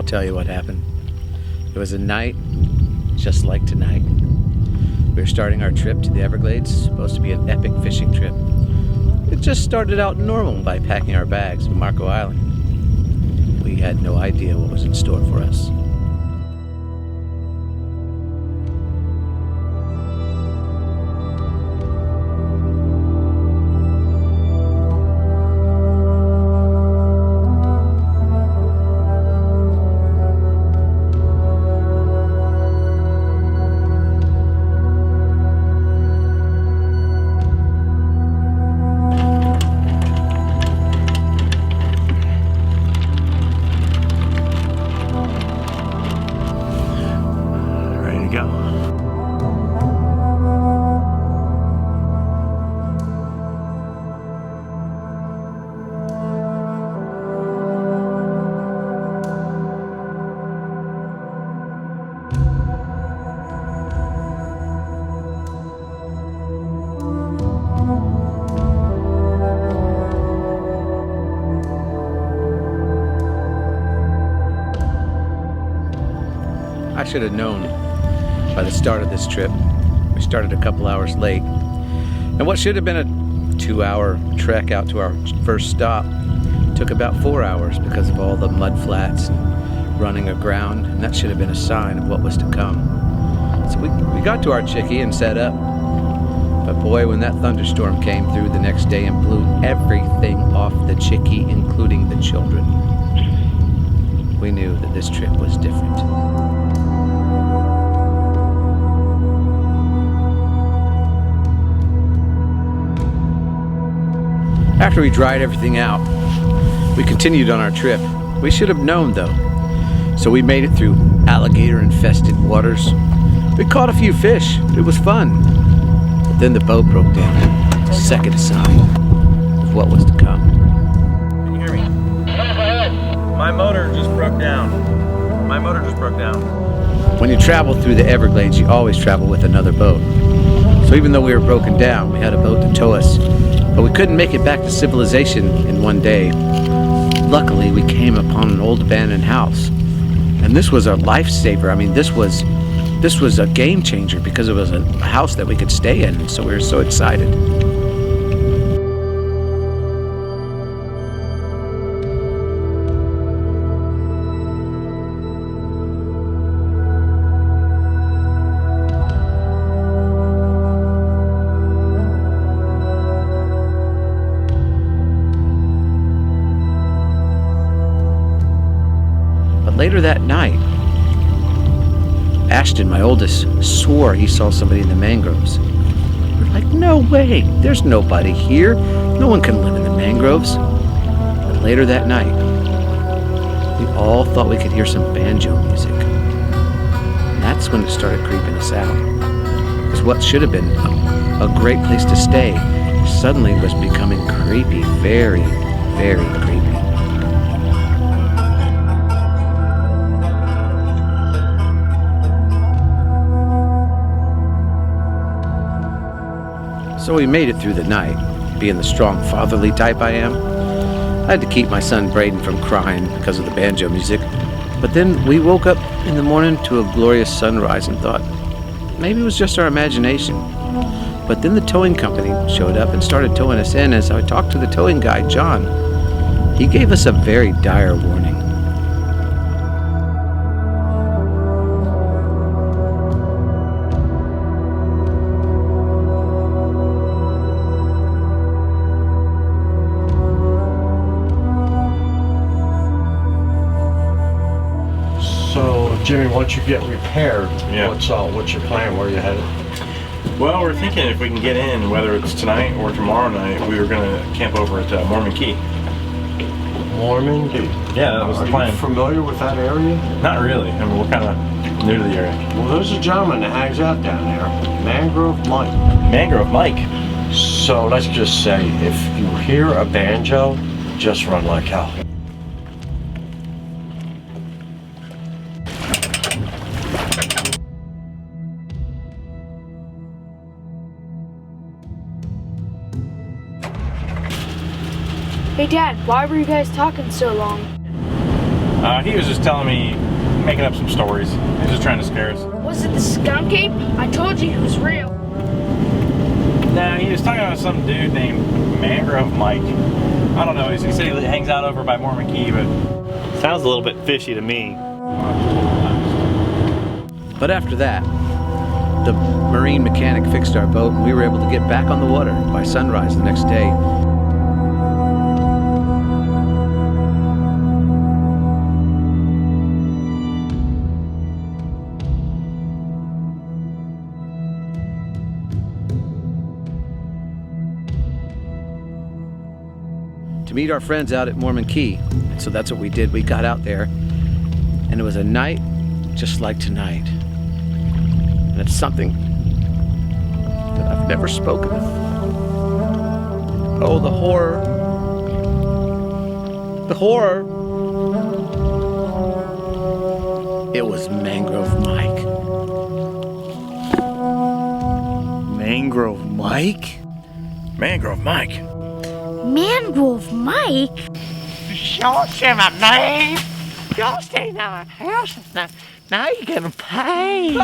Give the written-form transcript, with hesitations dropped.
tell you what happened. It was a night just like tonight. We were starting our trip to the Everglades, supposed to be an epic fishing trip. It just started out normal by packing our bags from Marco Island. We had no idea what was in store for us. I should have known by the start of this trip. We started a couple hours late, and what should have been a 2-hour trek out to our first stop took about 4 hours because of all the mud flats and running aground, and that should have been a sign of what was to come. So we got to our chickie and set up, but boy, when that thunderstorm came through the next day and blew everything off the chickie, including the children, we knew that this trip was different. After we dried everything out, we continued on our trip. We should have known, though. So we made it through alligator-infested waters. We caught a few fish. It was fun. But then the boat broke down. Second sign of what was to come. Can you hear me? My motor just broke down. When you travel through the Everglades, you always travel with another boat. So even though we were broken down, we had a boat to tow us. But we couldn't make it back to civilization in one day. Luckily, we came upon an old abandoned house. And this was a lifesaver. I mean, this was a game changer because it was a house that we could stay in. And so we were so excited. Later that night, Ashton, my oldest, swore he saw somebody in the mangroves. We're like, no way, there's nobody here. No one can live in the mangroves. But later that night, we all thought we could hear some banjo music. And that's when it started creeping us out. Because what should have been a great place to stay suddenly was becoming creepy, very, very creepy. So we made it through the night. Being the strong fatherly type I am, I had to keep my son Braden from crying because of the banjo music. But then we woke up in the morning to a glorious sunrise and thought, maybe it was just our imagination. But then the towing company showed up and started towing us in. As I talked to the towing guy, John, he gave us a very dire warning. So, Jimmy, once you get repaired, Yeah. what's your plan? Where are you headed? Well, we're thinking if we can get in, whether it's tonight or tomorrow night, we were going to camp over at Mormon Key. Mormon Key. Yeah, that was the Are plan. you familiar with that area? Not really. I mean, we're kind of new to the area. Well, there's a gentleman that hangs out down there, Mangrove Mike. Mangrove Mike. So let's just say, if you hear a banjo, just run like hell. Hey Dad, why were you guys talking so long? He was just telling me, making up some stories. He was just trying to scare us. Was it the skunk ape? I told you he was real. Nah, he was talking about some dude named Mangrove Mike. I don't know, he said he hangs out over by Mormon Key, but... Sounds a little bit fishy to me. But after that, the marine mechanic fixed our boat and we were able to get back on the water by sunrise the next day. To meet our friends out at Mormon Key. So that's what we did. We got out there and it was a night just like tonight. And it's something that I've never spoken of. Oh, the horror. The horror. It was Mangrove Mike. Mangrove Mike? Mangrove Mike. Mangrove Mike? Y'all say my name. Y'all stay in our house. Now you're gonna pay.